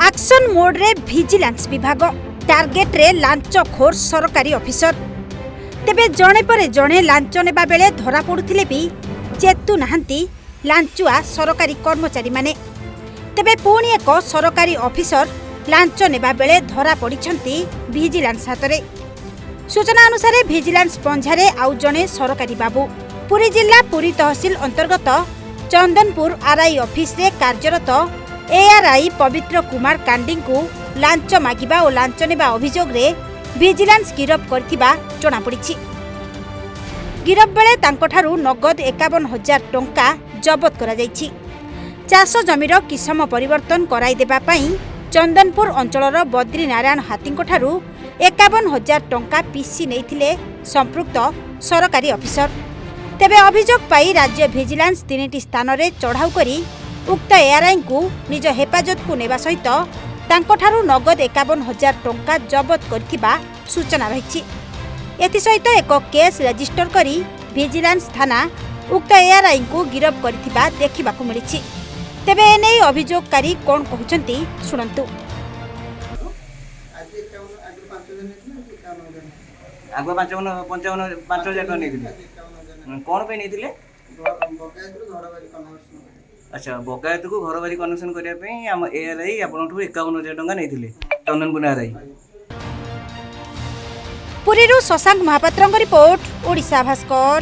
Action mode रे vigilance विभाग target रे लांचखोर सरकारी ऑफिसर तेबे जणे पर जणे लांच नेबा बेले धरा पड़ुथिले भी चेतु नाहंती लांचुआ सरकारी कर्मचारी माने। तेबे पुणी एक सरकारी ऑफिसर लांच नेबा बेले धरा पड़िछंती विजिलेंस हातरे। सूचना अनुसार विजिलेंस पंझारे आउ जणे सरकारी बाबू पुरी जिला पुरी तहसील अंतर्गत चंदनपुर आरआई ऑफिस रे कार्यरत एआरआई पवित्र कुमार कांडी को लांच मागिबा और लांच नेबा अभियोग रे विजिलेंस गिरफ करथिबा जणा पड़िछि। गिरफ बेले तांकोठारु नगद 51,000 टंका जबत करा जायछि। चाष जमीर किसम परिवर्तन कराई देबा पई चंदनपुर अंचलर बद्री नारायण हाथींकोठारु 51,000 टंका पीसी नैथिले संपृक्त सरकारी ऑफिसर। तेबे अभियोग पाई राज्य विजिलेंस 3टी स्थान रे चढ़ाऊ करी उक्त एआरआई को निज हेफाजत को नेबा सहित तांकोठारु नगद 51,000 टंका जबत करथिबा सूचना रहिछि। एथि सहित एक केस रजिस्टर करी विजिलेंस थाना उक्त एआरआई को गिरफ करथिबा देखिबाकू मिलिछि। तेबे एनै अभियोगकारी कोन कहउछंती सुनंतु। आगो 5,000 टका नेथिले कोन पे नेथिले? अच्छा बगायत को घर बारी कनेक्शन करने पे आम एआरआई आपनठु 51,000 टका नेथिले चंदनपुर आरआई। पुरीरू शशांक महापात्रଙ୍କ रिपोर्ट ओडिशा भास्कर।